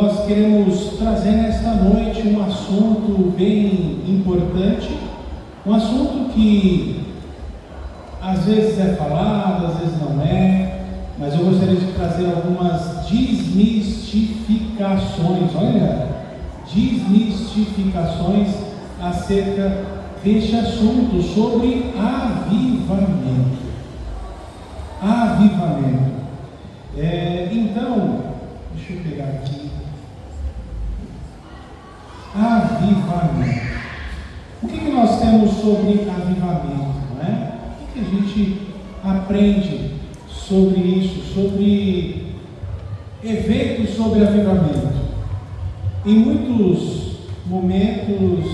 Nós queremos trazer nesta noite um assunto bem importante, um assunto que às vezes é falado, às vezes não é, mas eu gostaria de trazer algumas desmistificações, desmistificações acerca deste assunto sobre avivamento. Então, deixa eu pegar aqui. Avivamento. O que nós temos sobre avivamento, não é? O que a gente aprende sobre isso, sobre eventos sobre avivamento? Em muitos momentos,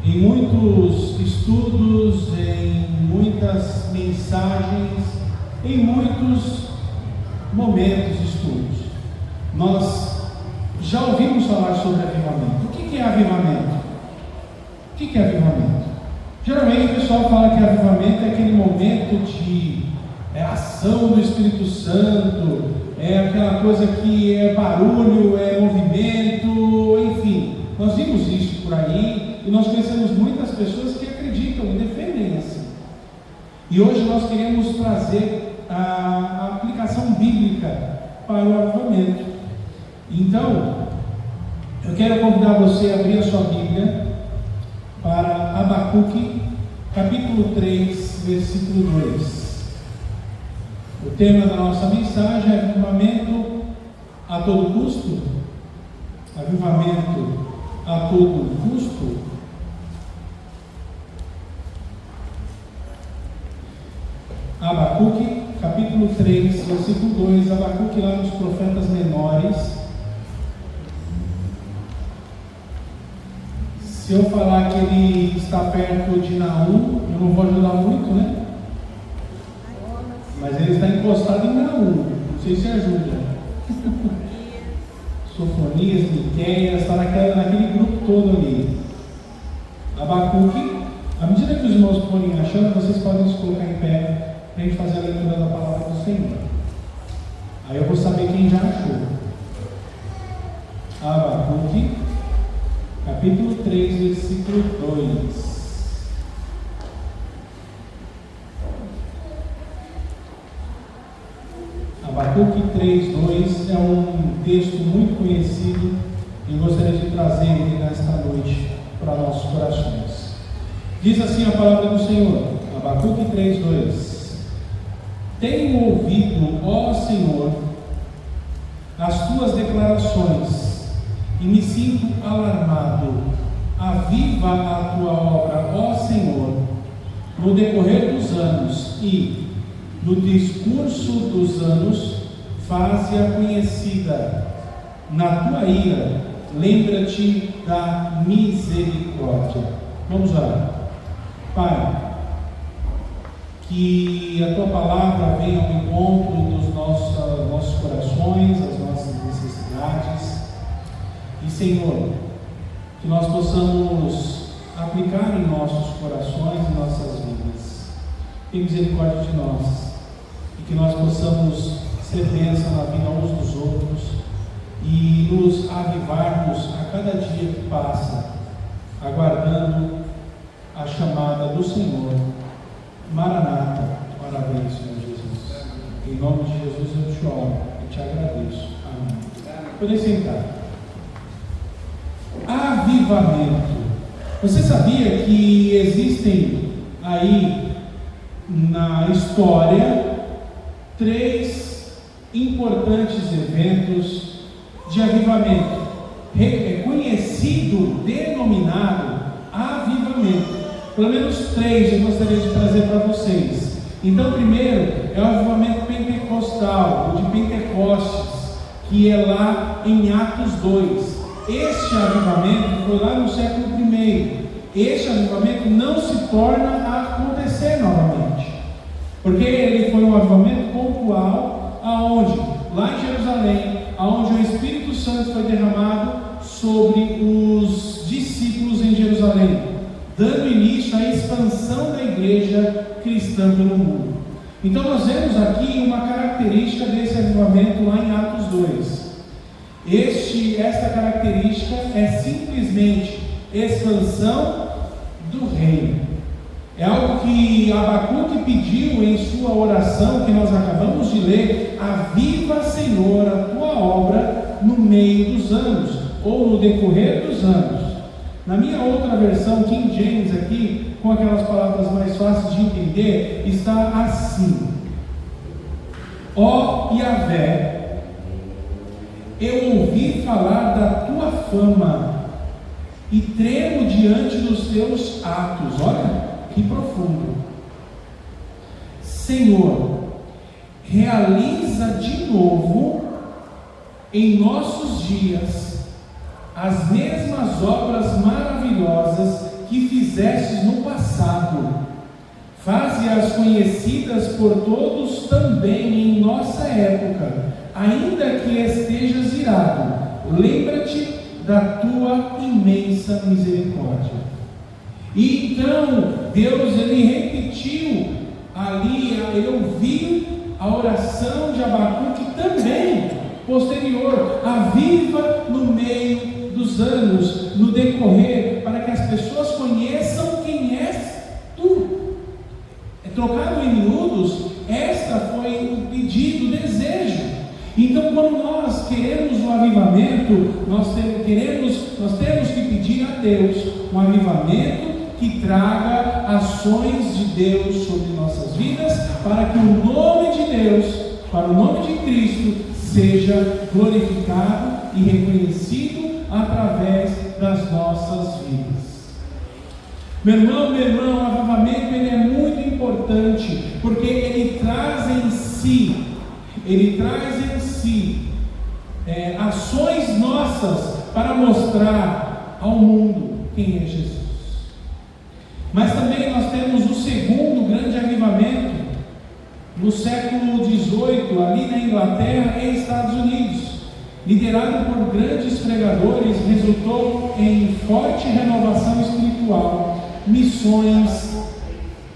em muitos estudos, em muitas mensagens, em muitos momentos de estudos, nós já ouvimos falar sobre avivamento. O que é avivamento? O que é avivamento? Geralmente o pessoal fala que avivamento é aquele momento de ação do Espírito Santo, é aquela coisa que é barulho, é movimento, enfim. Nós vimos isso por aí e nós conhecemos muitas pessoas que acreditam e defendem assim. E hoje nós queremos trazer a aplicação bíblica para o avivamento. Então, eu quero convidar você a abrir a sua Bíblia para Abacuque, capítulo 3, versículo 2. O tema da nossa mensagem é avivamento a todo custo. Avivamento a todo custo. Abacuque, capítulo 3, versículo 2. Abacuque lá nos profetas menores. Se eu falar que ele está perto de Naum, eu não vou ajudar muito, né? Mas ele está encostado em Naum, não sei se ajuda. Sofonias, Miqueias, está naquele grupo todo ali. Abacuque, à medida que os irmãos forem achando, vocês podem se colocar em pé para a gente fazer a leitura da palavra do Senhor. Aí eu vou saber quem já achou. Abacuque, capítulo 3, versículo 2. Abacuque 3, 2 é um texto muito conhecido e eu gostaria de trazer ele nesta noite para nossos corações. Diz assim a palavra do Senhor, Abacuque 3, 2. Tenho ouvido, ó Senhor, as tuas declarações e me sinto alarmado. Aviva a tua obra, ó Senhor, no decorrer dos anos e, no discurso dos anos, faze-a conhecida. Na tua ira, lembra-te da misericórdia. Vamos orar. Pai, que a tua palavra venha ao encontro dos nossos corações, as nossas necessidades. E, Senhor, que nós possamos aplicar em nossos corações e nossas vidas. Tem misericórdia de nós. E que nós possamos ser bênção na vida uns dos outros e nos avivarmos a cada dia que passa, aguardando a chamada do Senhor. Maranata, parabéns, Senhor Jesus. Em nome de Jesus eu te honro e te agradeço. Amém. Podem sentar. Avivamento. Você sabia que existem aí na história 3 importantes eventos de avivamento, conhecido, denominado avivamento? Pelo menos 3 eu gostaria de trazer para vocês. Então, primeiro é o avivamento pentecostal, o de Pentecostes, que é lá em Atos 2. Este avivamento foi lá no século I. Este avivamento não se torna a acontecer novamente, porque ele foi um avivamento pontual, aonde? Lá em Jerusalém, aonde o Espírito Santo foi derramado sobre os discípulos em Jerusalém, dando início à expansão da igreja cristã pelo mundo. Então nós vemos aqui uma característica desse avivamento lá em Atos 2. Esta característica é simplesmente expansão do reino. É algo que Abacuque pediu em sua oração que nós acabamos de ler: aviva, Senhor, a tua obra no meio dos anos, ou no decorrer dos anos. Na minha outra versão, King James, aqui, com aquelas palavras mais fáceis de entender, está assim: ó Yahvé, eu ouvi falar da tua fama e tremo diante dos teus atos. Olha que profundo. Senhor, realiza de novo em nossos dias as mesmas obras maravilhosas que fizestes no passado. Faze-as conhecidas por todos também em nossa época, ainda que estejas irado. Lembra-te da tua imensa misericórdia. E então Deus, ele repetiu ali, ele ouviu a oração de Abacuque também, posterior: aviva no meio dos anos, no decorrer, para que as pessoas conheçam quem és tu. Trocado em miúdos, esta foi o pedido, o desejo. Então, quando nós queremos um avivamento, nós temos que pedir a Deus um avivamento que traga ações de Deus sobre nossas vidas, para que o nome de Deus, para o nome de Cristo, seja glorificado e reconhecido através das nossas vidas. Meu irmão, o avivamento ele é muito importante, porque ele traz em si ações nossas para mostrar ao mundo quem é Jesus. Mas também nós temos o segundo grande avivamento no século XVIII, ali na Inglaterra e Estados Unidos, liderado por grandes pregadores, resultou em forte renovação espiritual, missões,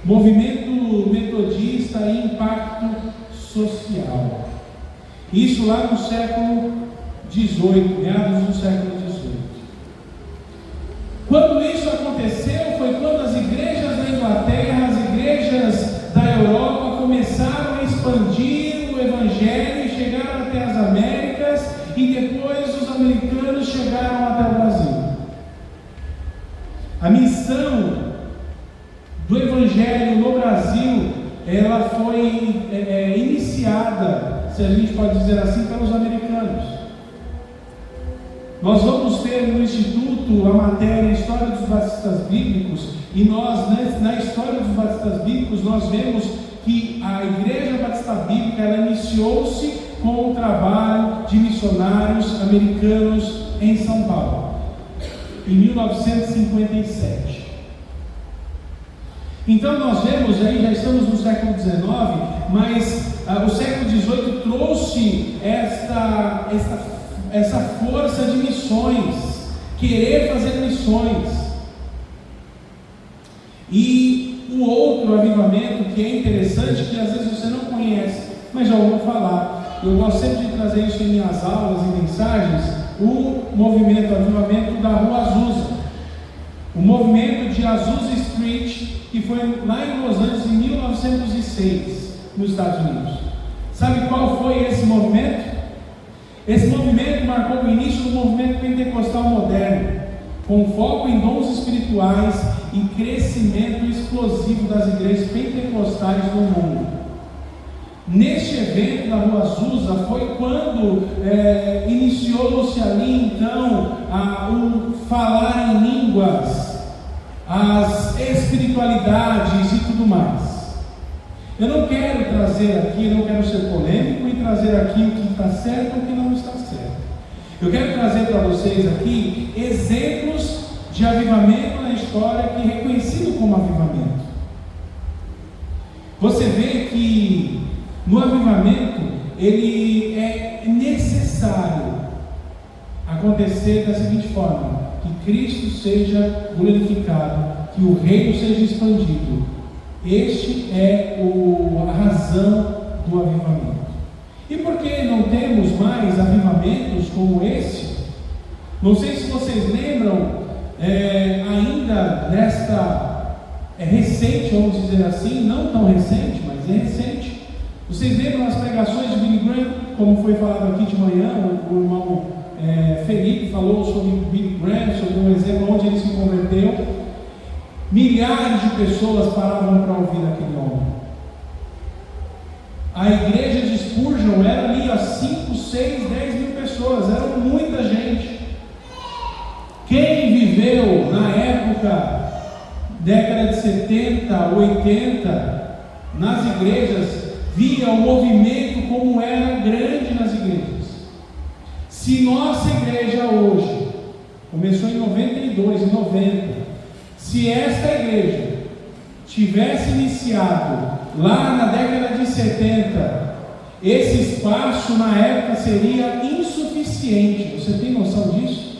movimento metodista e impacto social. Isso lá no século XVIII, meados do século XVIII. Quando isso aconteceu, foi quando as igrejas da Inglaterra, as igrejas da Europa começaram a expandir o Evangelho e chegaram até as Américas, e depois os americanos chegaram até o Brasil. A missão do Evangelho no Brasil, ela foi iniciada, se a gente pode dizer assim, pelos americanos. Nós vamos ter no Instituto a matéria História dos Batistas Bíblicos, e nós, na História dos Batistas Bíblicos, nós vemos que a Igreja Batista Bíblica, ela iniciou-se com o trabalho de missionários americanos em São Paulo, em 1957. Então nós vemos aí, já estamos no século XIX, mas o século XVIII trouxe essa força de missões, querer fazer missões. E o outro avivamento que é interessante, que às vezes você não conhece, mas já ouviu falar, eu gosto sempre de trazer isso em minhas aulas e mensagens, o movimento, o avivamento da Rua Azusa, o movimento de Azusa Street, que foi lá em Los Angeles em 1906, nos Estados Unidos. Sabe qual foi esse movimento? Esse movimento marcou o início do movimento pentecostal moderno, com foco em dons espirituais e crescimento explosivo das igrejas pentecostais no mundo. Neste evento da Rua Azusa foi quando iniciou-se ali então o falar em línguas, as espiritualidades e tudo mais. Eu não quero trazer aqui, não quero ser polêmico e trazer aqui o que está certo e o que não está certo. Eu quero trazer para vocês aqui exemplos de avivamento na história que é reconhecido como avivamento. Você vê que no avivamento ele é necessário acontecer da seguinte forma: que Cristo seja glorificado, que o reino seja expandido. Este é a razão do avivamento. E por que não temos mais avivamento avivamentos como esse. Não sei se vocês lembram, ainda nesta, recente, vamos dizer assim, não tão recente, mas é recente. Vocês lembram as pregações de Billy Graham, como foi falado aqui de manhã, o irmão Felipe falou sobre Billy Graham, sobre um exemplo onde ele se converteu. Milhares de pessoas paravam para ouvir aquele homem. A igreja de Spurgeon era ali, 5, 6, 10 mil pessoas, era muita gente. Quem viveu na época, década de 70, 80, nas igrejas, via o movimento como era grande nas igrejas. Se nossa igreja hoje, começou em 92, em 90, se esta igreja tivesse iniciado lá na década de 70, esse espaço na época seria insuficiente. Você tem noção disso?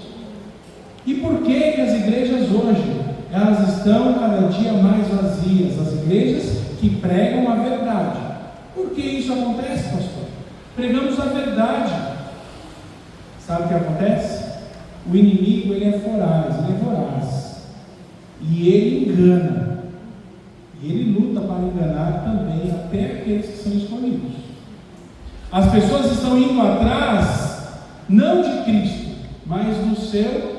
E por que as igrejas hoje, elas estão cada dia mais vazias? As igrejas que pregam a verdade. Por que isso acontece, pastor? Pregamos a verdade. Sabe o que acontece? O inimigo, ele é voraz, e ele engana, e ele luta para enganar também até aqueles que são escolhidos. As pessoas estão indo atrás não de Cristo, mas do seu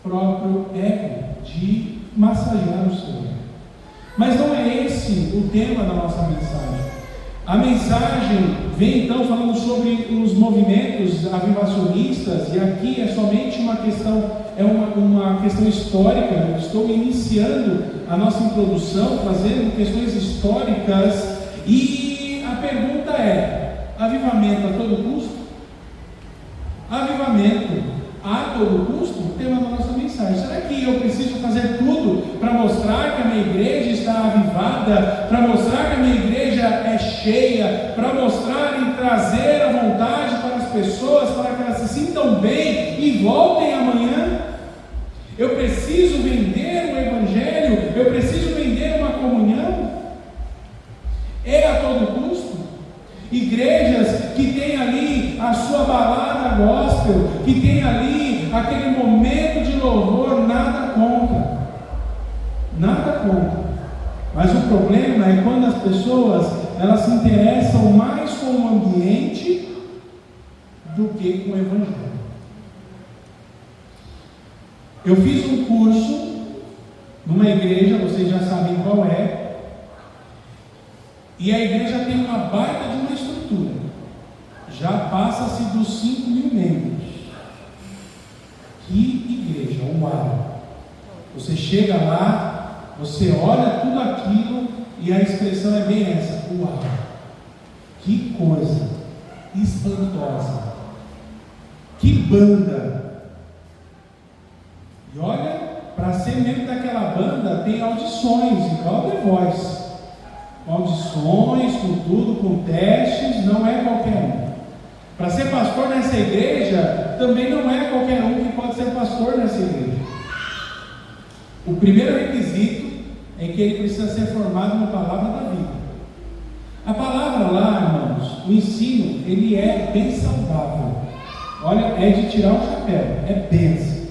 próprio ego, de massagear o seu ego. Mas não é esse o tema da nossa mensagem. A mensagem vem então falando sobre os movimentos avivacionistas, e aqui é somente uma questão, uma questão histórica. Eu estou iniciando a nossa introdução, trazendo questões históricas, e a pergunta é: avivamento a todo custo? Avivamento a todo custo? O tema da nossa mensagem. Será que eu preciso fazer tudo para mostrar que a minha igreja está avivada, para mostrar que a minha igreja é cheia, para mostrar e trazer a vontade para as pessoas, para que elas se sintam bem e voltem amanhã? Eu preciso vender o evangelho? Eu preciso vender uma comunhão? É a todo custo? Igrejas que tem ali a sua balada gospel, que tem ali aquele momento de louvor, nada contra. Mas o problema é quando as pessoas, elas se interessam mais com o ambiente do que com o evangelho. Eu fiz um curso numa igreja, vocês já sabem qual é, e a igreja tem uma baita de uma estrutura, já passa-se dos 5 mil membros. Que igreja, uau! Você chega lá, você olha tudo aquilo e a expressão é bem essa: uau! Que coisa espantosa! Que banda! E olha, para ser membro daquela banda tem audições, igual The Voice. Audições, com tudo, com testes, não é qualquer um. Para ser pastor nessa igreja, também não é qualquer um que pode ser pastor nessa igreja. O primeiro requisito é que ele precisa ser formado na palavra da vida. A palavra lá, irmãos, o ensino, ele é bem saudável. Olha, é de tirar o chapéu, é bênção.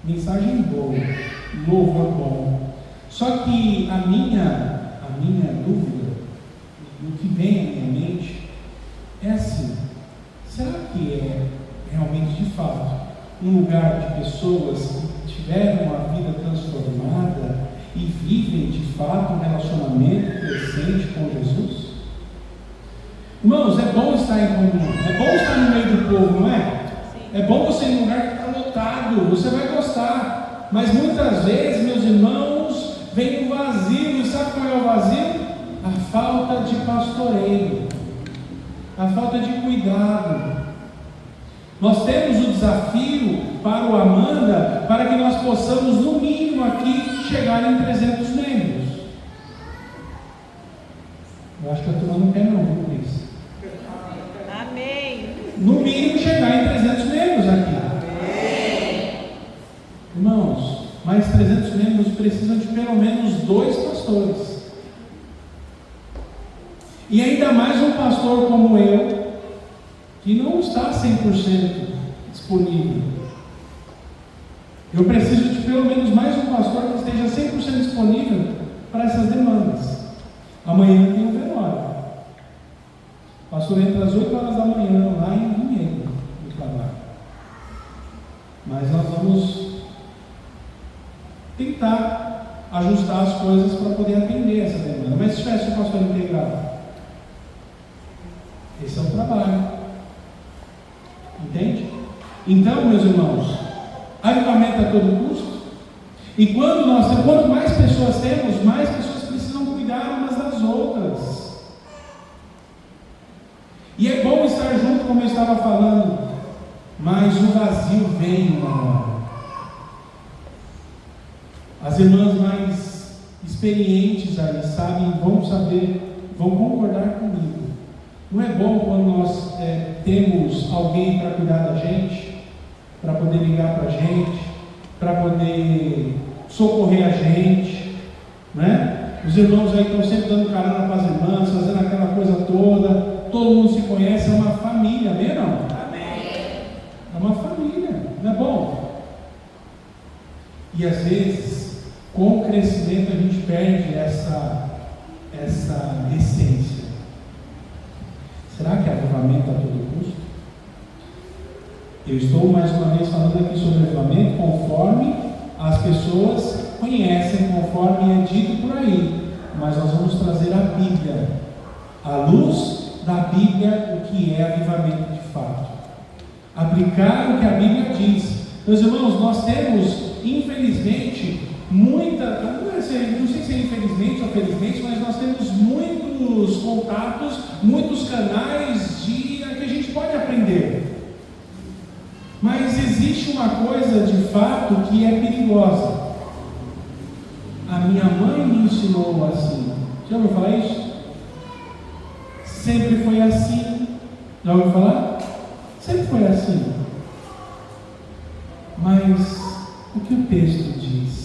Mensagem boa, louvor bom. Só que a minha dúvida, o que vem à minha mente, é assim: será que é realmente, de fato, um lugar de pessoas que tiveram uma vida transformada e vivem de fato um relacionamento crescente com Jesus? Irmãos, é bom estar em comunhão, é bom estar no meio do povo, não é? É bom você ir em um lugar que está lotado, você vai gostar, mas muitas vezes, meus irmãos, vem um vazio. E sabe qual é o vazio? A falta de pastoreio, a falta de cuidado. Nós temos o desafio para o Amanda, para que nós possamos, no mínimo aqui, chegar em 300 membros. Eu acho que a turma não quer não, viu, Cris? Amém. No mínimo chegar em 300 membros aqui. Amém. Irmãos, mas 300 membros precisam de pelo menos 2 pastores. E ainda mais um pastor como eu, que não está 100% disponível. Eu preciso de pelo menos mais um pastor que esteja 100% disponível para essas demandas. Amanhã tem um velório. O pastor entra às 8 horas da manhã lá em Vinhedo, no trabalho. Mas nós vamos tentar ajustar as coisas para poder atender essa demanda. Mas se tivesse um pastor integrado, esse é o trabalho. Entende? Então, meus irmãos, avivamento a todo custo. E quanto mais pessoas temos, mais pessoas precisam cuidar umas das outras. E é bom estar junto, como eu estava falando, mas o vazio vem uma hora. As irmãs mais experientes aí sabem, vão concordar comigo. Não é bom quando nós temos alguém para cuidar da gente, para poder ligar para a gente, para poder socorrer a gente, né? Os irmãos aí estão sempre dando carona para as irmãs, fazendo aquela coisa toda. Todo mundo se conhece, é uma família, amém ou não? Amém. É uma família, não é bom? E às vezes, com o crescimento, a gente perde essa essência. Será que é avivamento a todo custo? Eu estou mais uma vez falando aqui sobre avivamento conforme as pessoas conhecem, conforme é dito por aí. Mas nós vamos trazer a Bíblia, à luz da Bíblia, o que é avivamento de fato. Aplicar o que a Bíblia diz. Meus irmãos, nós temos, infelizmente, não sei se é infelizmente ou felizmente, mas nós temos muitos contatos, muitos canais que a gente pode aprender. Mas existe uma coisa de fato que é perigosa. A minha mãe me ensinou assim. Já ouviu falar isso? Sempre foi assim. Já ouviu falar? Sempre foi assim. Mas o que o texto diz?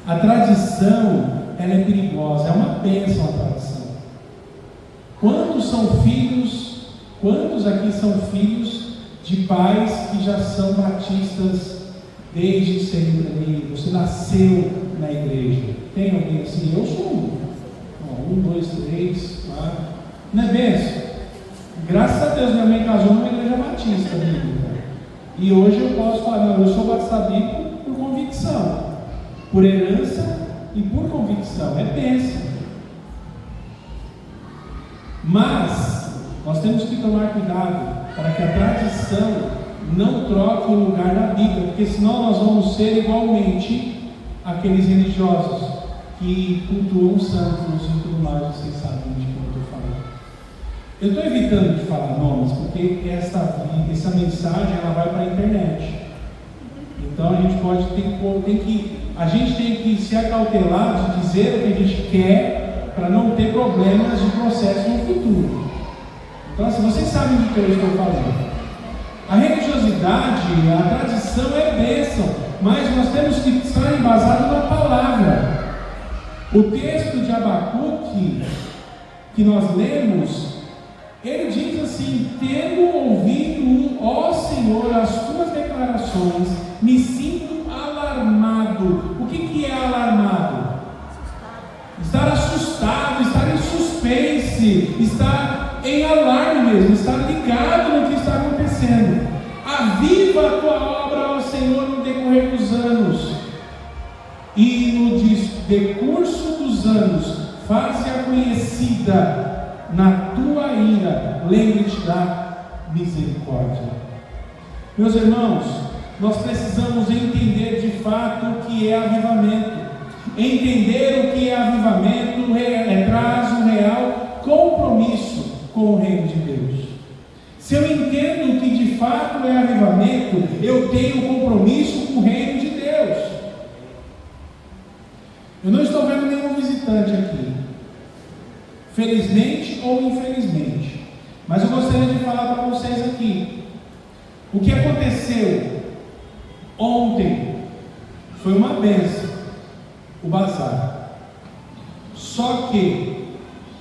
A tradição, ela é perigosa, é uma bênção a tradição. Quantos aqui são filhos de pais que já são batistas desde sempre ali? Você nasceu na igreja. Tem alguém assim? Eu sou um. 1, 2, 3, 4. Não é bênção? Graças a Deus, minha mãe casou numa igreja batista, bíblica. E hoje eu posso falar, não, eu sou batista bíblico por convicção, por herança e por convicção. É bênção. Mas nós temos que tomar cuidado para que a tradição não troque o lugar da Bíblia, porque senão nós vamos ser igualmente aqueles religiosos que cultuam santos e tudo mais. Vocês sabem de como eu estou falando. Eu estou evitando de falar nomes, porque essa mensagem ela vai para a internet. Então a gente tem que se acautelar de dizer o que a gente quer para não ter problemas de processo no futuro. Então, assim, vocês sabem do que eu estou falando. A religiosidade, a tradição é bênção, mas nós temos que estar embasados na palavra. O texto de Abacuque que nós lemos, ele diz assim: tendo ouvido, ó Senhor, as tuas declarações, me sinto alarmado. O que é alarmado? Estar assustado, estar em suspense, estar em alarme mesmo, estar ligado no que está acontecendo. Aviva a tua obra, ó Senhor, no decorrer dos anos, e no decurso dos anos, faze-a conhecida na tua ira, lembre-te da misericórdia. Meus irmãos, nós precisamos entender de fato o que é avivamento. Entender o que é avivamento traz um real compromisso com o reino de Deus. Se eu entendo o que de fato é avivamento, eu tenho compromisso com o reino de Deus. Eu não estou vendo nenhum visitante aqui, felizmente ou infelizmente, mas eu gostaria de falar para vocês aqui. O que aconteceu ontem foi uma bênção, o bazar. Só que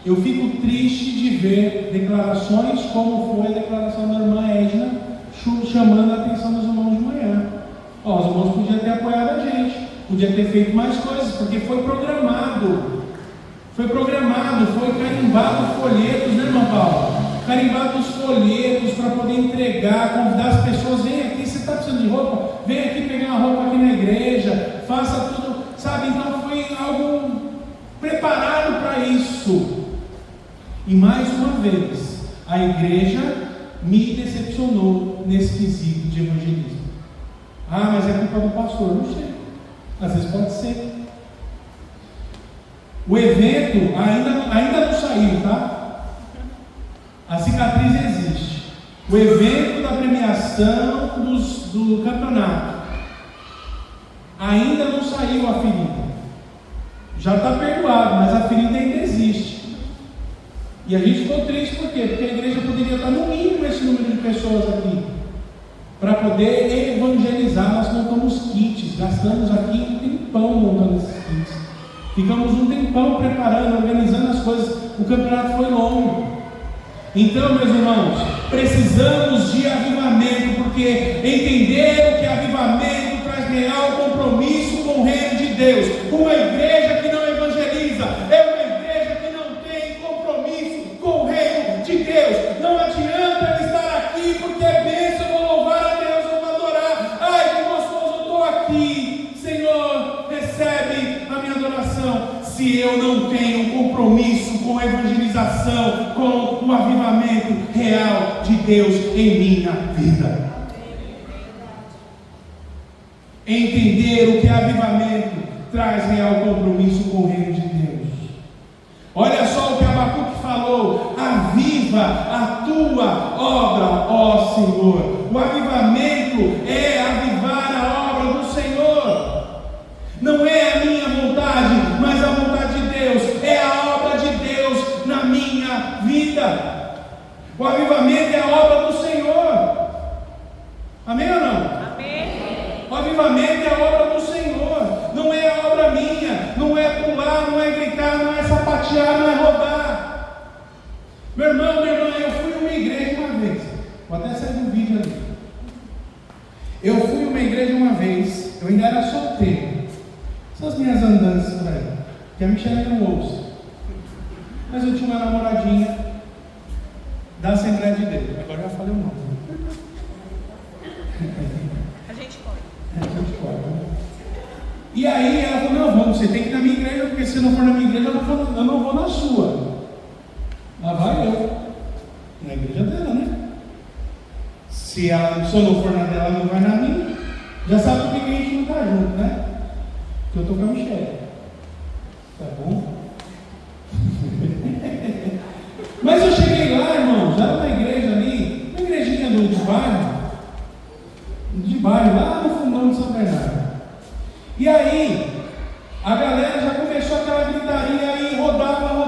Eu fico triste de ver declarações como foi a declaração da irmã Edna, chamando a atenção dos irmãos de manhã. Ó, os irmãos podiam ter apoiado a gente, podiam ter feito mais coisas, porque foi programado, foi carimbado folhetos, né, irmã Paula? Carimbado os folhetos para poder entregar, convidar as pessoas, vem aqui, você está precisando de roupa? Vem aqui pegar uma roupa aqui na igreja, faça tudo, sabe? Então foi algo preparado para isso. E mais uma vez, a igreja me decepcionou nesse quesito de evangelismo. Ah, mas é culpa do pastor. Não sei. Às vezes pode ser. O evento ainda não saiu, tá? A cicatriz existe. O evento da premiação do campeonato ainda não saiu a ferida. Já está perdoado, mas a ferida ainda existe. E a gente ficou triste por quê? Porque a igreja poderia estar no mínimo esse número de pessoas aqui para poder evangelizar. Nós montamos kits, gastamos aqui um tempão montando esses kits, ficamos um tempão preparando, organizando as coisas. O campeonato foi longo. Então, meus irmãos, precisamos de avivamento, porque entenderam que avivamento traz real compromisso com o reino de Deus. Uma igreja que não evangeliza é uma igreja que não tem compromisso com o reino de Deus. Não adianta ela estar aqui porque é bênção, eu vou louvar a Deus, eu vou adorar. Ai, que gostoso, eu estou aqui. Senhor, recebe a minha adoração. Se eu não tenho compromisso com a evangelização, com o avivamento real de Deus em minha vida. Entender o que é avivamento traz real compromisso com o reino de Deus. Olha só o que Abacuque falou: aviva a tua obra, ó Senhor. O avivamento é avivar a obra do Senhor. Não é a minha vontade, mas a vontade de Deus. É a obra de Deus na minha vida. O avivamento é a obra do Senhor. Amém ou não? Amém. O avivamento é a obra do Senhor. Não é a obra minha. Não é pular, não é gritar, não é sapatear, não é rodar. Meu irmão, minha irmã, eu fui a uma igreja uma vez. Vou até sair do vídeo ali. Eu fui a uma igreja uma vez. Eu ainda era solteiro. Essas minhas andanças por aí, que a Michelle não ouça. Mas eu tinha uma namoradinha da Assembleia de Deus. Agora eu já falei o nome. A gente pode. A gente pode. E aí ela falou: não, vamos, você tem que ir na minha igreja, porque se não for na minha igreja, eu não vou na sua. Lá vai eu. Na igreja dela, né? Se eu não for na dela, não vai na minha. Já sabe por que a gente não está junto, né? Que eu estou com a Michelle. Tá bom? Mas eu cheguei lá, irmão, já na igreja ali, uma igrejinha de bairro, lá no fundão de São Bernardo. E aí, a galera já começou aquela gritaria aí, rodava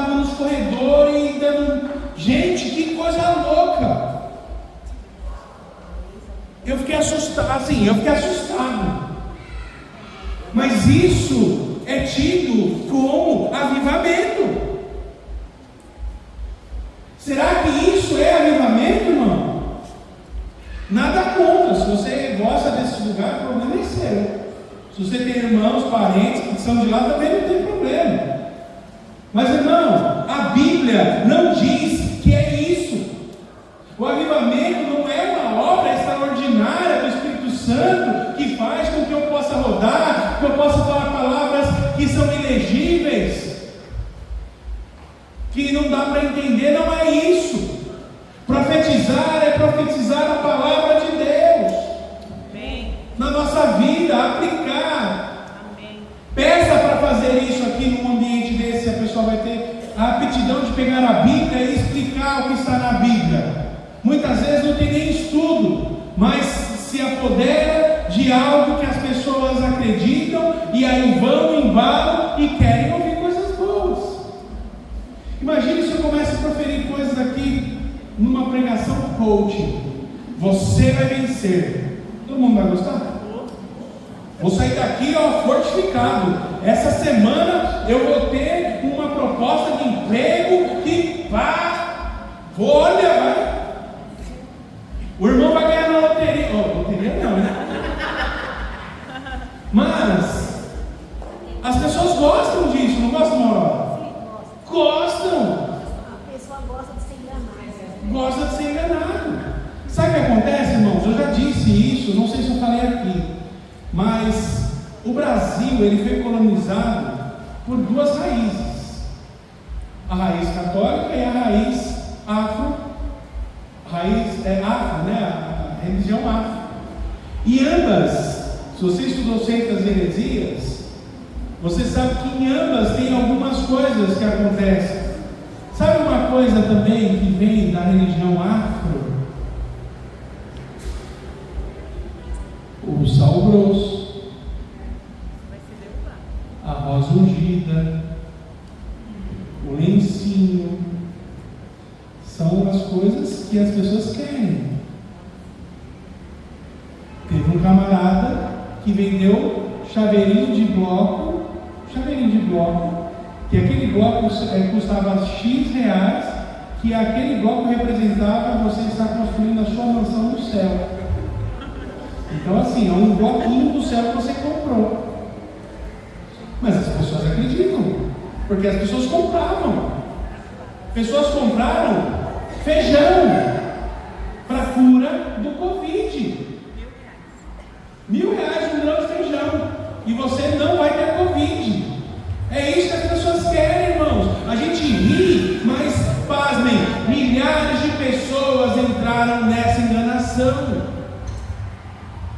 nos corredores, e dando. Gente, que coisa louca! Eu fiquei assustado. Mas isso é tido como avivamento. Será que isso é avivamento, irmão? Nada contra. Se você gosta desse lugar, o problema é seu. Se você tem irmãos, parentes que são de lá, também não tem problema. Mas, irmão, a Bíblia não diz que é isso. O avivamento não é uma obra extraordinária do Espírito Santo que faz com que eu possa rodar, que eu possa falar palavras que são ilegíveis, que não dá para entender. Não é isso. Profetizar é profetizar a palavra de Deus. Amém. Na nossa vida, aplicar. Amém. Peça para fazer isso aqui num ambiente desse. A pessoa vai ter a aptidão de pegar a Bíblia e explicar o que está na Bíblia. Muitas vezes não tem nem estudo, mas se apodera de algo que as pessoas acreditam e aí vão, embalam e querem ouvir coisas boas. Imagine se eu começo a proferir coisas aqui numa pregação coaching. Você vai vencer. Todo mundo vai gostar? Vou sair daqui, fortificado. Essa semana eu vou ter uma proposta de emprego que olha, vai. O irmão vai ganhar na loteria. Loteria não, né? Mas as pessoas gostam disso, não gostam, Mauro? Gostam. A pessoa gosta de ser enganada. Gosta de ser enganado. Sabe o que acontece, irmãos? Eu já disse isso, não sei se eu falei aqui, mas o Brasil, ele foi colonizado por duas raízes: a raiz católica e a raiz afro, né? A religião afro. E ambas, se você estudou Seitas e Heresias, você sabe que em ambas tem algumas coisas que acontecem. Sabe uma coisa também que vem da religião afro? O sal grosso, a rosa ungida, o lencinho, são as coisas que as pessoas querem. Teve um camarada que vendeu chaveirinho de bloco, que aquele bloco custava X reais, que aquele bloco representava você estar construindo a sua mansão no céu. Então assim, é um bloquinho do céu que você comprou. Mas as pessoas acreditam, porque as pessoas compravam. Pessoas compraram feijão para cura do Covid. R$1.000 um grão de feijão, e você não vai ter Covid. É isso que as pessoas querem, irmãos. A gente ri, mas pasmem, milhares de pessoas entraram nessa enganação.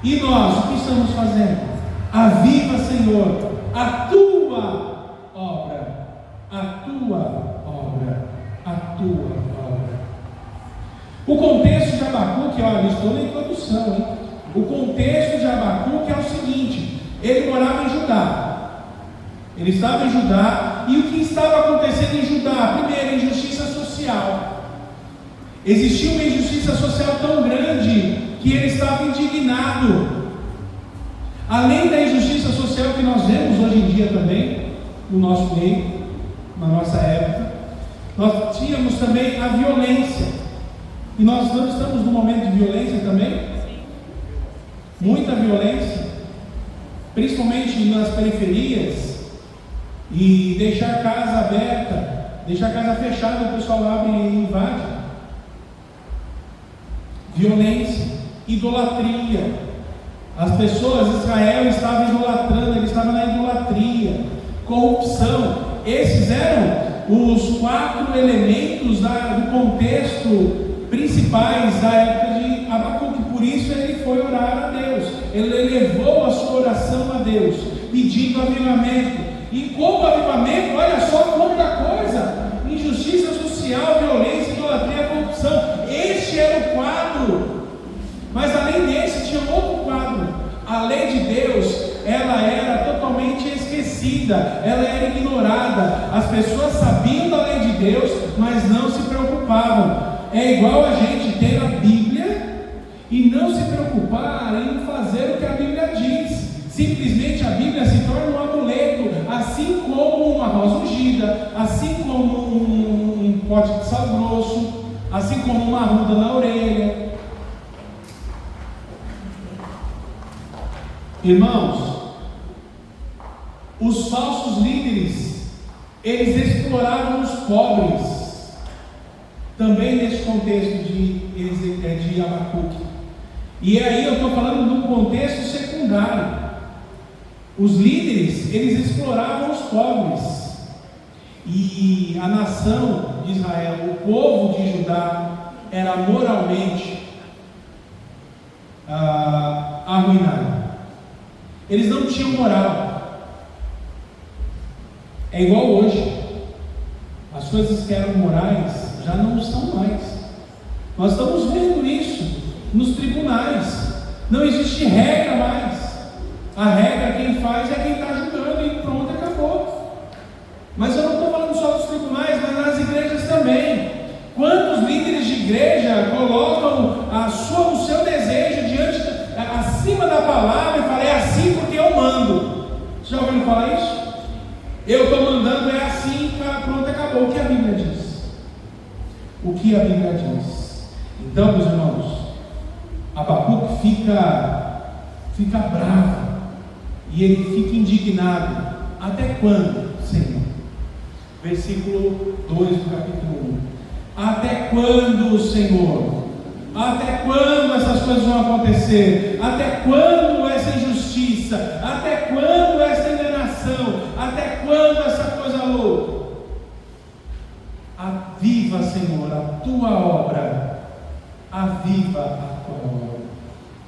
E nós, o que estamos fazendo? Aviva, Senhor, a tua obra, a tua obra, a tua obra. O contexto de Abacuque, olha, estou na introdução, hein? O contexto de Abacuque é o seguinte: ele morava em Judá, ele estava em Judá, e o que estava acontecendo em Judá? Primeiro, injustiça social. Existia uma injustiça social tão grande que ele estava indignado. Além da injustiça social que nós vemos hoje em dia também, no nosso meio, na nossa época, nós tínhamos também a violência. E nós não estamos num momento de violência também? Muita violência, principalmente nas periferias, e deixar a casa aberta, deixar a casa fechada, o pessoal abre e invade. Violência, idolatria. As pessoas, Israel estava idolatrando, ele estava na idolatria, corrupção. Esses eram os 4 elementos do contexto principais da época de Abacuque. Por isso ele foi orar a Deus, ele elevou a sua oração a Deus, pedindo avivamento. E como avivamento, olha só quanta coisa: injustiça social, violência, idolatria, corrupção. Este era o quadro. Mas além desse tinha outro quadro. A lei de Deus, ela era totalmente esquecida, ela era ignorada. As pessoas sabiam da lei de Deus, mas não se preocupavam. É igual a gente ter a Bíblia e não se preocupar em fazer o que a Bíblia diz. Simplesmente a Bíblia se torna um amuleto, assim como uma rosa ungida, assim como um pote de sal grosso, assim como uma arruda na orelha. Irmãos, os falsos líderes, eles exploravam os pobres, também nesse contexto de Abacuque. E aí eu estou falando de um contexto secundário. Os líderes, eles exploravam os pobres, e a nação de Israel, o povo de Judá, era moralmente arruinado. Eles não tinham moral. É igual hoje. As coisas que eram morais já não são mais. Nós estamos vendo isso nos tribunais. Não existe regra mais. A regra quem faz é quem está julgando, e pronto, acabou. Mas eu não estou falando só dos tribunais, mas nas igrejas também. Quantos líderes de igreja colocam o seu desejo acima da palavra e falam: é assim porque eu mando? Você já ouviu falar isso? Eu estou mandando, é assim, pronto, que a Bíblia diz. Então, meus irmãos, Abacuque fica bravo e ele fica indignado. Até quando, Senhor? Versículo 2 do capítulo 1. Até quando, Senhor? Até quando essas coisas vão acontecer? Até quando essa injustiça? Até quando essa enganação? Até quando essa coisa louca? Aviva, Senhor, a tua obra. Aviva a tua obra.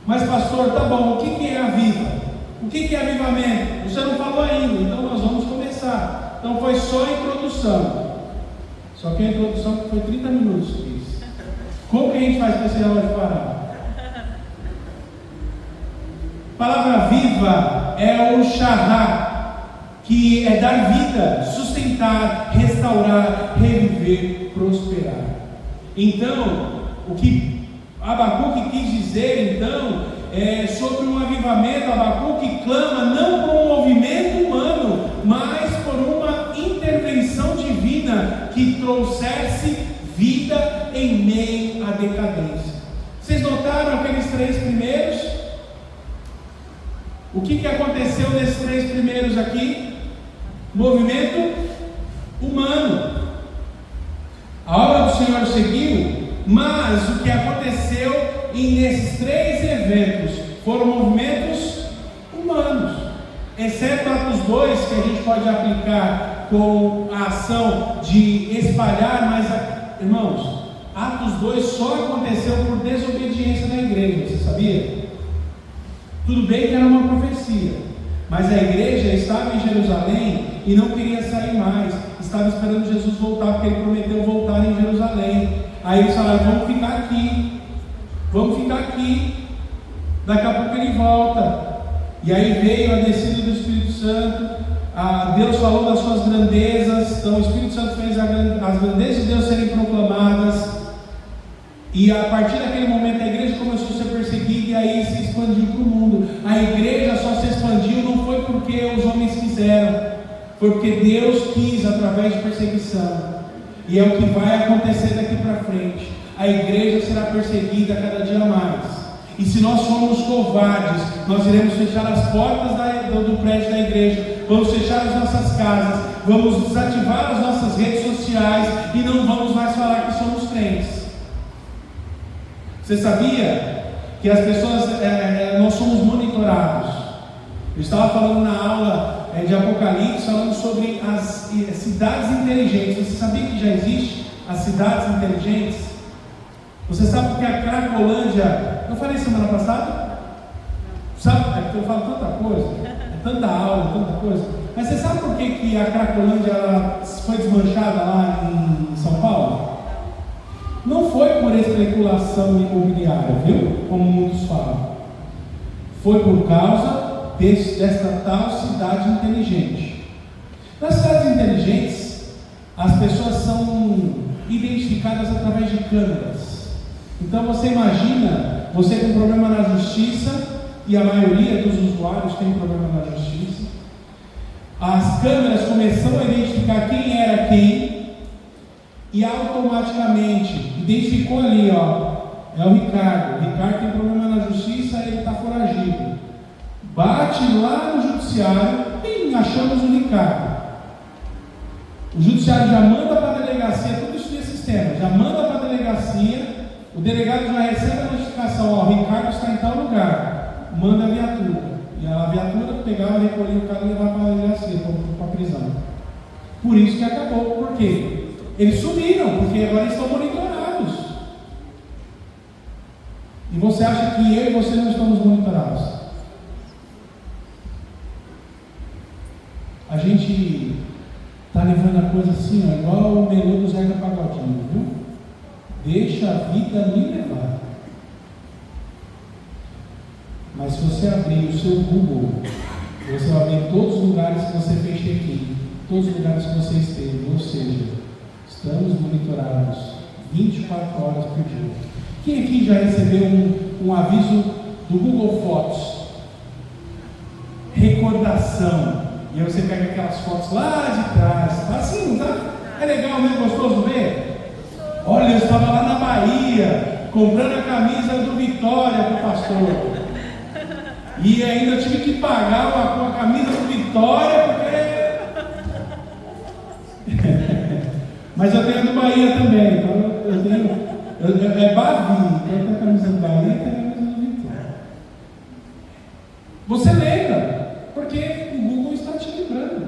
Mas, pastor, tá bom, o que é aviva? O que é avivamento? Você não falou ainda, então nós vamos começar. Então foi só a introdução. Só que a introdução foi 30 minutos. Isso. Como que a gente faz para esse relógio parar? A palavra viva é o Shahá, que é dar vida, sustentar, restaurar, reviver, prosperar. Então, o que Abacuque quis dizer, então, é sobre um avivamento. Abacuque clama não por um movimento humano, mas por uma intervenção divina que trouxesse vida em meio à decadência. Vocês notaram aqueles 3 primeiros? O que aconteceu nesses 3 primeiros aqui? Movimento humano. A obra do Senhor seguiu, mas o que aconteceu nesses 3 eventos foram movimentos humanos, exceto Atos 2, que a gente pode aplicar com a ação de espalhar, mas, irmãos, Atos 2 só aconteceu por desobediência da igreja, você sabia? Tudo bem que era uma profecia, mas a igreja estava em Jerusalém e não queria sair mais, estava esperando Jesus voltar, porque ele prometeu voltar em Jerusalém. Aí eles falaram, vamos ficar aqui, daqui a pouco ele volta. E aí veio a descida do Espírito Santo, Deus falou das suas grandezas, então o Espírito Santo fez as grandezas de Deus serem proclamadas, e a partir daquele momento a igreja começou a ser perseguida, e aí se expandiu para o mundo. A igreja só se expandiu não foi porque os homens quiseram, foi porque Deus quis através de perseguição, e é o que vai acontecer daqui para frente. A igreja será perseguida cada dia mais. E se nós formos covardes, nós iremos fechar as portas do prédio da igreja, vamos fechar as nossas casas, vamos desativar as nossas redes sociais e não vamos mais falar que somos crentes. Você sabia que as pessoas, nós somos monitorados? Eu estava falando na aula de Apocalipse, falando sobre as cidades inteligentes. Você sabia que já existe as cidades inteligentes? Você sabe porque a Cracolândia, eu falei semana passada? Sabe, é porque eu falo tanta coisa, tanta aula, tanta coisa. Mas você sabe por que a Cracolândia foi desmanchada lá em São Paulo? Não foi por especulação imobiliária, viu? Como muitos falam. Foi por causa desta tal cidade inteligente. Nas cidades inteligentes, as pessoas são identificadas através de câmeras. Então você imagina, você com problema na justiça, e a maioria dos usuários tem problema na justiça. As câmeras começam a identificar quem era quem, e automaticamente identificou ali, ó, é o Ricardo. O Ricardo tem problema na justiça, ele está foragido. Bate lá no judiciário e achamos o Ricardo. O judiciário já manda para a delegacia, tudo isso via sistema, já manda para a delegacia, o delegado já recebe a notificação, ó, o Ricardo está em tal lugar, manda a viatura. E a viatura pegava, recolhia o cara e levava para a delegacia, para a prisão. Por isso que acabou, por quê? Eles sumiram, porque agora estão monitorados. E você acha que eu e você não estamos monitorados? A gente está levando a coisa assim, ó, igual o menu do Zeca Pagodinho, viu? Deixa a vida me levar. Mas se você abrir o seu Google, você vai ver todos os lugares que você fez check-in, todos os lugares que você esteve, ou seja, estamos monitorados 24 horas por dia. Quem aqui já recebeu um aviso do Google Fotos? Recordação. E aí você pega aquelas fotos lá de trás. Tá assim, não tá? É legal, né? Gostoso ver? Olha, eu estava lá na Bahia, comprando a camisa do Vitória para o pastor. E ainda tive que pagar a camisa do Vitória, porque... Mas eu tenho a do Bahia também, então eu tenho... É Bavi, então eu tenho a camisa do Bahia e tenho a camisa do Vitória. Você lembra, porque o Google está te lembrando.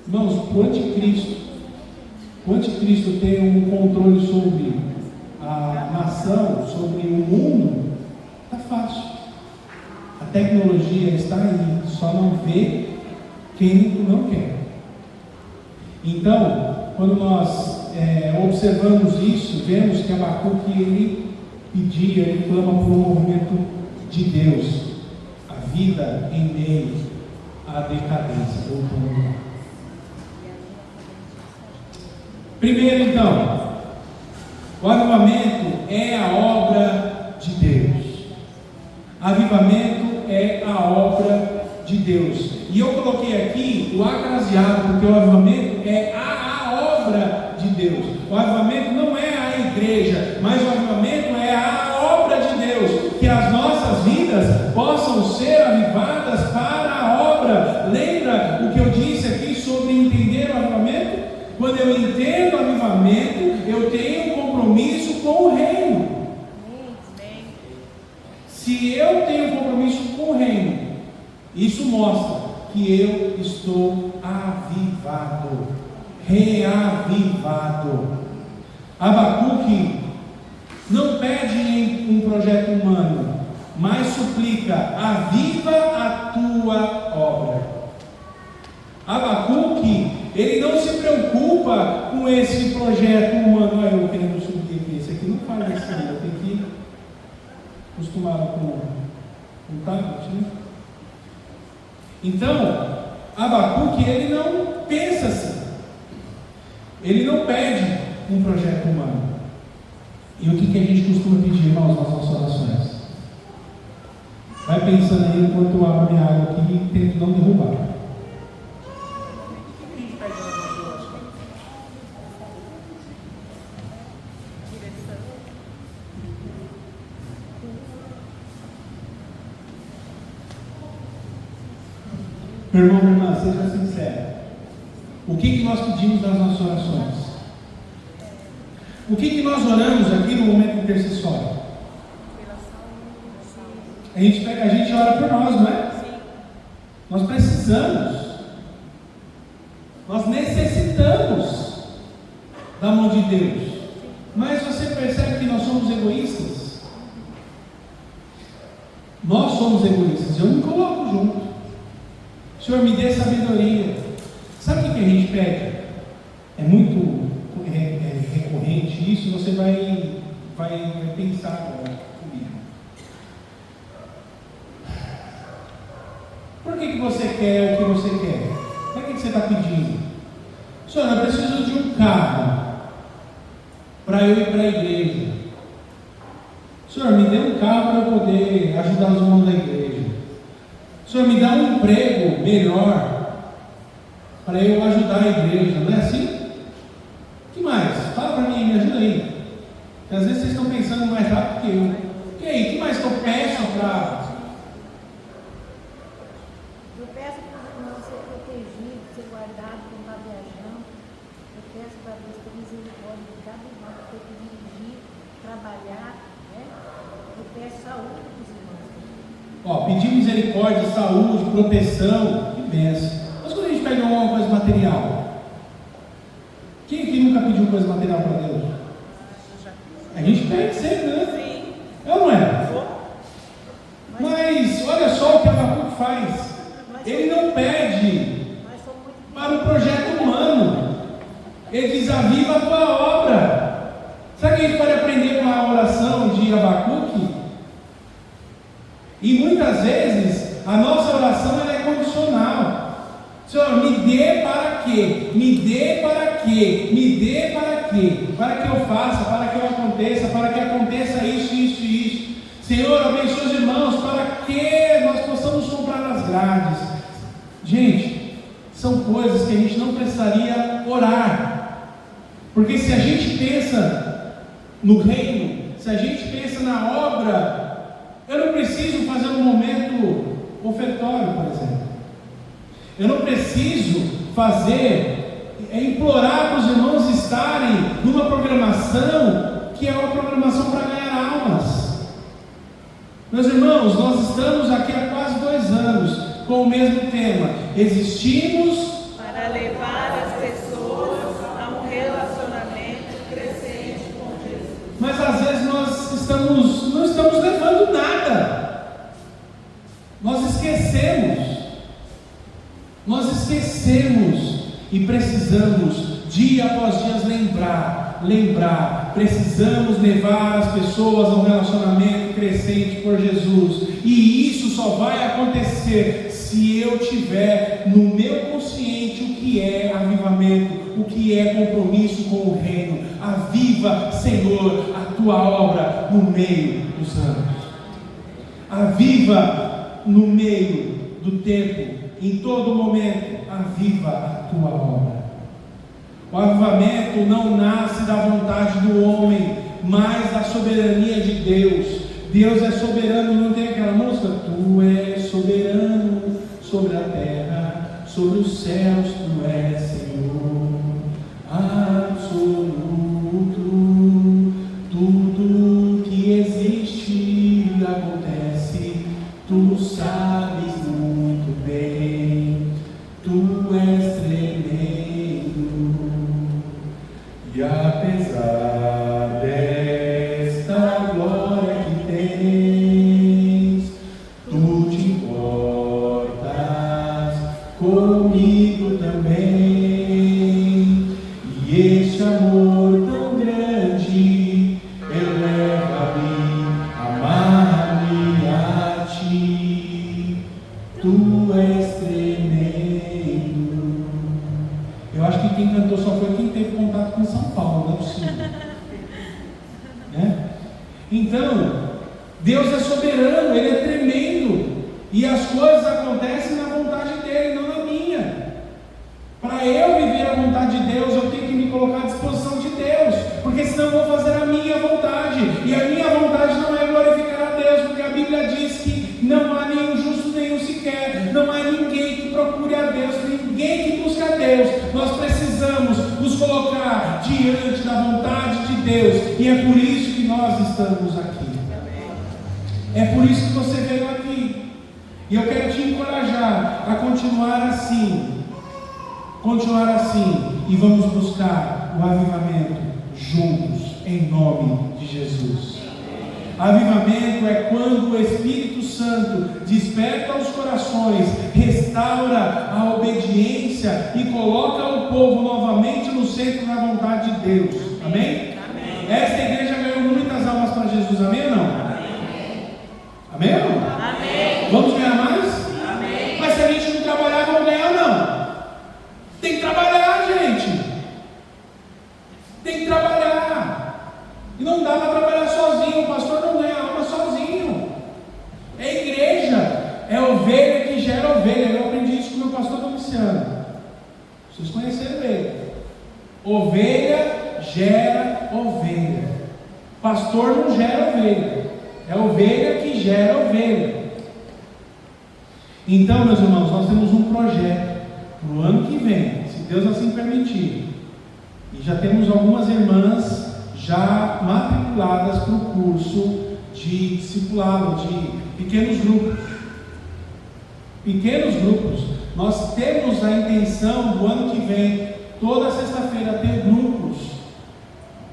Irmãos, o anticristo tem um controle sobre a nação, sobre o mundo, está fácil. A tecnologia está aí, só não vê quem não quer. Então, quando nós observamos isso, vemos que Abacuque ele pedia, ele clama por um movimento de Deus, a vida em meio à decadência do mundo. Primeiro, então, o avivamento é a obra de Deus. Avivamento é a obra de Deus. E eu coloquei aqui o acraseado, porque o avivamento é a obra de Deus. O avivamento não é a igreja, mas o avivamento é a obra de Deus. Que as nossas vidas possam ser avivadas para a obra. Lembra o que eu disse aqui sobre entender o avivamento? Quando eu entendo o avivamento, eu tenho um compromisso com o reino. Se eu tenho um compromisso com o reino, isso mostra que eu estou avivado, reavivado. Abacuque não pede um projeto humano, mas suplica: aviva a tua obra. Abacuque, ele não se preocupa com esse projeto humano. Olha, eu querendo subir aqui, esse aqui não faz assim, eu tenho que ir acostumado com o tablet, né? Então, Abacuque, ele não pensa assim. Ele não pede um projeto humano. E o que a gente costuma pedir, irmãos, nas nossas orações? Vai pensando aí enquanto eu abro minha água aqui e tento não derrubar. Meu irmão, minha irmã, seja sincero. O que nós pedimos nas nossas orações? O que nós oramos aqui no momento intercessório? A gente ora por nós, não é? Nós precisamos. Nós necessitamos da mão de Deus. Mas você percebe que nós somos egoístas? Nós somos egoístas. Eu me coloco junto. Senhor, me dê sabedoria. Sabe o que a gente pede? É muito recorrente isso, você vai pensar agora comigo. Por que você quer o que você quer? Para que você está pedindo? Senhor, eu preciso de um carro para eu ir para a igreja. Senhor, me dê um carro para eu poder ajudar os irmãos da igreja. Senhor, me dá um emprego melhor para eu ajudar a igreja, não é assim? O que mais? Fala para mim, me ajuda aí. Porque às vezes vocês estão pensando mais rápido que eu. E aí, o que mais que eu peço para... Eu peço para os irmãos ser protegidos, ser guardados quando está viajando. Eu peço para Deus ter misericórdia de cada irmão que tem que dirigir, trabalhar, né? Eu peço saúde para os irmãos. Pedir misericórdia, saúde, proteção, que bênção. Mas quando a gente pede alguma coisa material, quem aqui nunca pediu coisa material para Deus? A gente pede sempre, né? Sim. É ou não é? Mas olha só o que Abacuque faz. Ele não pede para o projeto humano. Ele diz: aviva a tua obra. Sabe o que a gente pode aprender com a oração de Abacuque? E muitas vezes a nossa oração ela é condicional. Senhor, me dê para quê? Me dê para quê? Me dê para quê? Para que eu faça, para que eu aconteça, para que aconteça isso, isso e isso. Senhor, abençoe os irmãos para que nós possamos comprar as grades. Gente, são coisas que a gente não precisaria orar. Porque se a gente pensa no reino, se a gente pensa na obra, eu não preciso fazer um momento ofertório, por exemplo. Eu não preciso implorar para os irmãos estarem numa programação que é uma programação para ganhar almas. Meus irmãos, nós estamos aqui há quase 2 anos com o mesmo tema: existimos para levar as pessoas a um relacionamento crescente com Jesus. Mas às vezes nós não estamos levando nada. Nós esquecemos e precisamos dia após dia lembrar, precisamos levar as pessoas a um relacionamento crescente por Jesus, e isso só vai acontecer se eu tiver no meu consciente o que é avivamento, o que é compromisso com o reino. Aviva, Senhor, a tua obra no meio dos anos, aviva no meio do tempo, em todo momento, aviva a tua obra. O avivamento não nasce da vontade do homem, mas da soberania de Deus. Deus é soberano, não tem aquela música? Tu és soberano sobre a terra, sobre os céus, tu és Senhor absoluto. Tudo que existe acontece, tu sabes muito bem, tu és tremendo. E apesar desta glória que tens, tu te importas comigo também. E este amor tão grande eleva-me, amarra-me a ti. Tu és tremendo. Eu acho que quem cantou só foi quem teve contato com São Paulo, não é possível. Né? Então, Deus é soberano, Ele é tremendo, e as coisas acontecem na vontade dEle, não na minha. Para eu viver a vontade de Deus, eu tenho que me colocar à disposição de Deus, porque senão eu vou fazer a minha vontade, e a minha vontade não é glorificar a Deus, porque a Bíblia diz que não há nenhum justo, nenhum sequer, não há ninguém que procure a Deus, ninguém que busque a Deus. Nós precisamos nos colocar diante da vontade de Deus, e é por isso que nós estamos aqui. É por isso que você veio aqui, e eu quero te encorajar a continuar assim, e vamos buscar o avivamento juntos, em nome de Jesus. Avivamento é quando o Espírito Santo desperta os corações, restaura a obediência e coloca o povo novamente no centro da vontade de Deus. Amém? Amém. Esta igreja ganhou muitas almas para Jesus. Amém ou não? Amém. Amém ou não? Amém. Vamos ganhar mais? Amém. Mas se a gente não trabalhar, vamos ganhar não? Tem que trabalhar, gente. Tem que trabalhar. E não dá para trabalhar sozinho. O pastor não ganha alma sozinho. É igreja. É ovelha que gera ovelha. Eu aprendi isso com o meu pastor Domiciano. Vocês conheceram ele. Ovelha gera ovelha. Pastor não gera ovelha. É ovelha que gera ovelha. Então, meus irmãos, nós temos um projeto para o ano que vem, se Deus assim permitir, e já temos algumas irmãs já matriculadas para o curso de discipulado, de pequenos grupos. Nós temos a intenção do ano que vem, toda sexta-feira, ter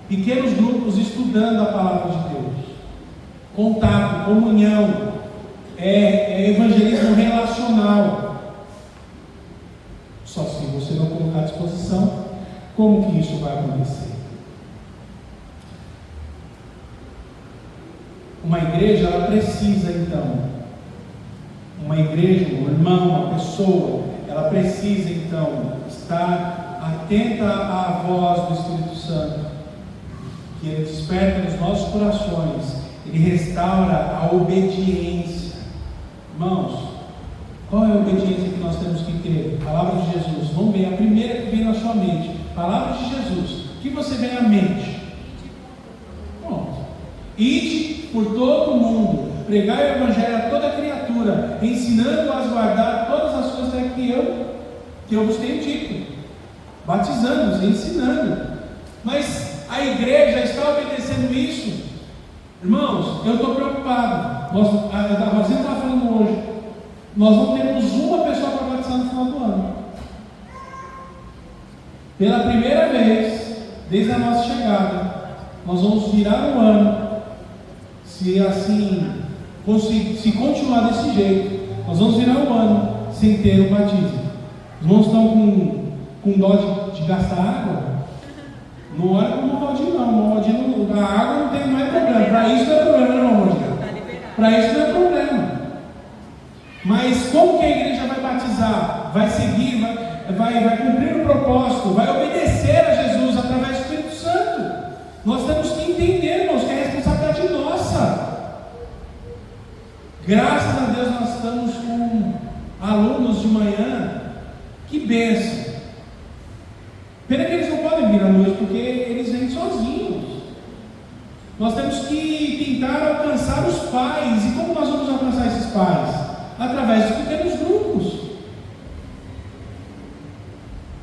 pequenos grupos estudando a palavra de Deus, contato, comunhão, evangelismo relacional. Só se você não colocar à disposição, como que isso vai acontecer? Uma igreja, ela precisa então, um irmão, uma pessoa, ela precisa então estar atenta à voz do Espírito Santo, que Ele desperta nos nossos corações, Ele restaura a obediência. Irmãos, qual é a obediência que nós temos que ter? Palavra de Jesus. Vamos ver, a primeira que vem na sua mente. Palavra de Jesus. que você vem à mente? Pronto. Ide por todo o mundo, pregai o evangelho a toda criatura, ensinando-as a guardar todas as coisas que eu vos tenho dito, batizando-os, ensinando. Mas a igreja está obedecendo isso? Irmãos, eu estou preocupado. A Rosinha estava falando hoje, nós não temos uma pessoa para batizar no final do ano. Pela primeira vez, desde a nossa chegada, nós vamos virar um ano, se assim, se continuar desse jeito, nós vamos virar um ano sem ter o batismo. Os irmãos estão com dó de gastar água? Não olha como Valdir não, a água não tem mais problema, para isso não é problema, não, Valdir. Para isso não é problema. Mas como que a igreja vai batizar? Vai seguir, vai cumprir o propósito, vai obedecer a Jesus através do Espírito Santo. Nós temos que entender, irmãos, que é responsabilidade nossa. Graças a Deus nós estamos com alunos de manhã. Que bênção. Pena que eles não podem vir à noite, porque eles vêm sozinhos. Nós temos que tentar alcançar os pais. E como nós vamos alcançar esses pais? Através de pequenos grupos.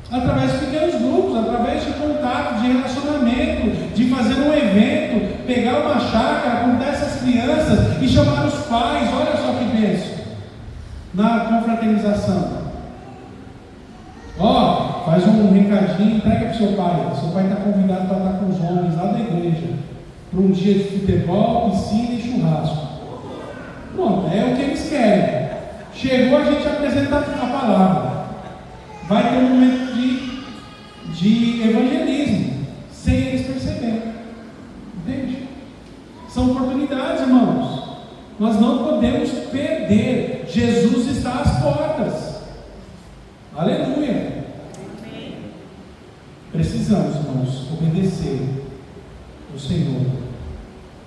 Através de pequenos grupos, através de contato, de relacionamento, de fazer um evento, pegar uma chácara, convidar essas crianças e chamar os pais. Olha só que bênção. Na confraternização. Faz um recadinho, entrega para o seu pai. Seu pai está convidado para estar com os homens lá da igreja, para um dia de futebol, piscina e churrasco. Pronto, é o que eles querem. Chegou, a gente apresenta a palavra. Vai ter um momento de evangelismo, sem eles perceberem. Entende? São oportunidades, irmãos. Nós não podemos perder. Jesus está às portas. Aleluia. Precisamos, irmãos, obedecer o Senhor,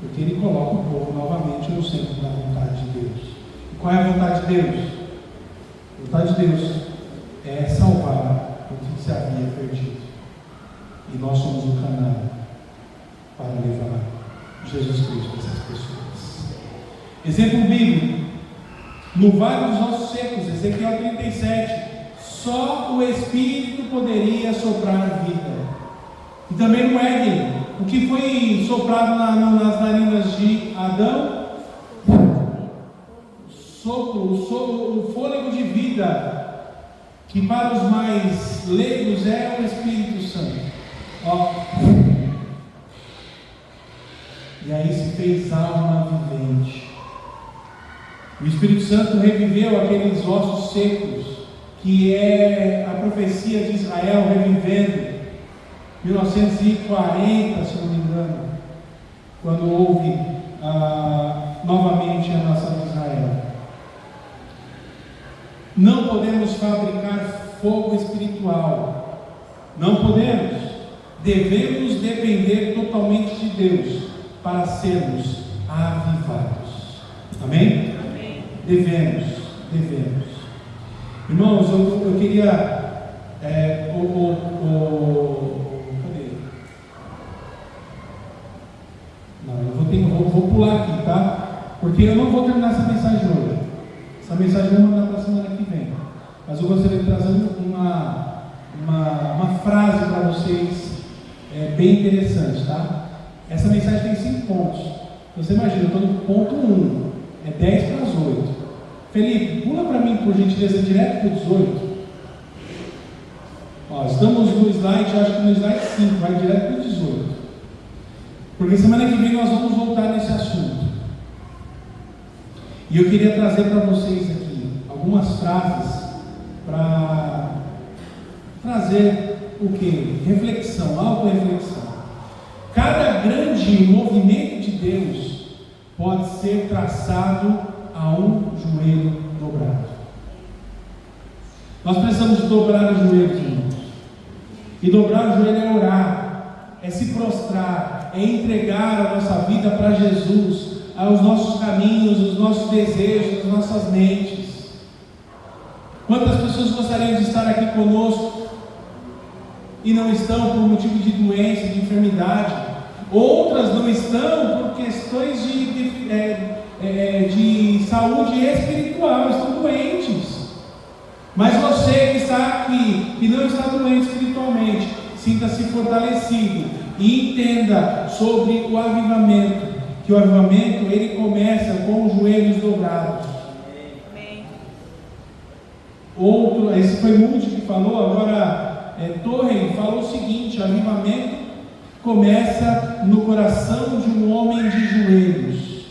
porque Ele coloca o povo novamente no centro da vontade de Deus. E qual é a vontade de Deus? A vontade de Deus é salvar o que se havia perdido. E nós somos o canal para levar Jesus Cristo a essas pessoas. Exemplo bíblico: no Vale dos Ossos Secos, Ezequiel 37. Só o Espírito poderia soprar vida. E também no Éden, o que foi soprado nas narinas de Adão? O fôlego de vida, que para os mais leigos é o Espírito Santo. E aí se fez alma vivente. O Espírito Santo reviveu aqueles ossos secos, que é a profecia de Israel revivendo, 1940, se não me engano, quando houve novamente a nação de Israel. Não podemos fabricar fogo espiritual, não podemos, devemos depender totalmente de Deus para sermos avivados. Amém? Amém. Devemos. Irmãos, eu queria cadê? Não, eu vou pular aqui, tá? Porque eu não vou terminar essa mensagem hoje. Essa mensagem eu vou mandar para a semana que vem. Mas eu gostaria de trazer uma frase para vocês bem interessante, tá? Essa mensagem tem 5 pontos. Você imagina, eu estou no ponto 1, é 10 para as 8. Felipe, pula para mim, por gentileza, direto para o 18. Estamos no slide, acho que no slide 5, vai direto para o 18. Porque semana que vem nós vamos voltar nesse assunto. E eu queria trazer para vocês aqui algumas frases para trazer o que? Reflexão, auto-reflexão. Cada grande movimento de Deus pode ser traçado a um joelho dobrado. Nós precisamos dobrar os joelhos, irmãos. E dobrar o joelho é orar, é se prostrar, é entregar a nossa vida para Jesus, aos nossos caminhos, os nossos desejos, as nossas mentes. Quantas pessoas gostariam de estar aqui conosco? e não estão por motivo de doença, de enfermidade. Outras não estão por questões de saúde espiritual, estão doentes. Mas você que está aqui, que não está doente espiritualmente, sinta-se fortalecido e entenda sobre o avivamento, que o avivamento ele começa com os joelhos dobrados. Amém. Esse foi Moody que falou, agora Torrey falou o seguinte: o avivamento começa no coração de um homem de joelhos,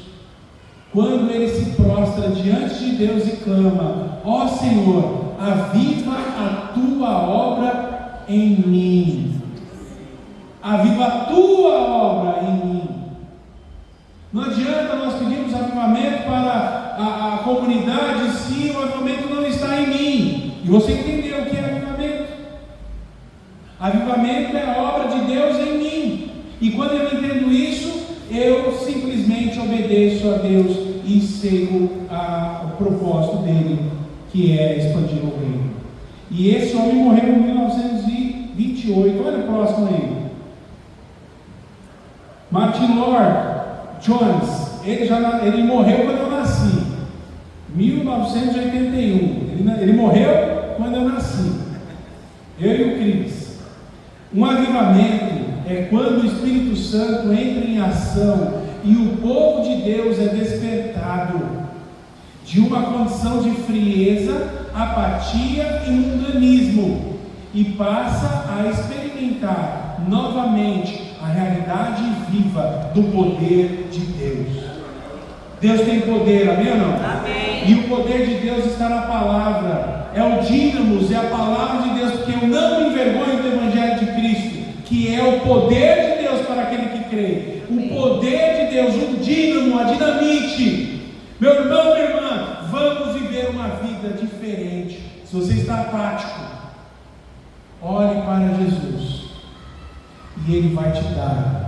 quando ele se prostra diante de Deus e clama: ó Senhor, aviva a tua obra em mim. Aviva a tua obra em mim. Não adianta nós pedirmos avivamento para a comunidade se o avivamento não está em mim. E você entendeu o que é avivamento? Avivamento é a obra de Deus em mim. E quando eu entendo isso, eu simplesmente obedeço a Deus e sigo o propósito dele, que é expandir o reino. E esse homem morreu em 1928. Olha o próximo aí. Martin Lloyd Jones, ele morreu quando eu nasci, 1981. Ele morreu quando eu nasci, eu e o Cris. Um avivamento é quando o Espírito Santo entra em ação e o povo de Deus é despertado de uma condição de frieza, apatia e mundanismo e passa a experimentar novamente a realidade viva do poder de Deus. Deus tem poder, amém ou não? Amém. E o poder de Deus está na palavra, é o dínamos, é a palavra de Deus, porque eu não me envergonho do Evangelho de Cristo, que é o poder de Deus para aquele que crê. O poder de Deus, o dínamo, a dinamite. Meu irmão, minha irmã, vamos viver uma vida diferente. Se você está apático, olhe para Jesus e Ele vai te dar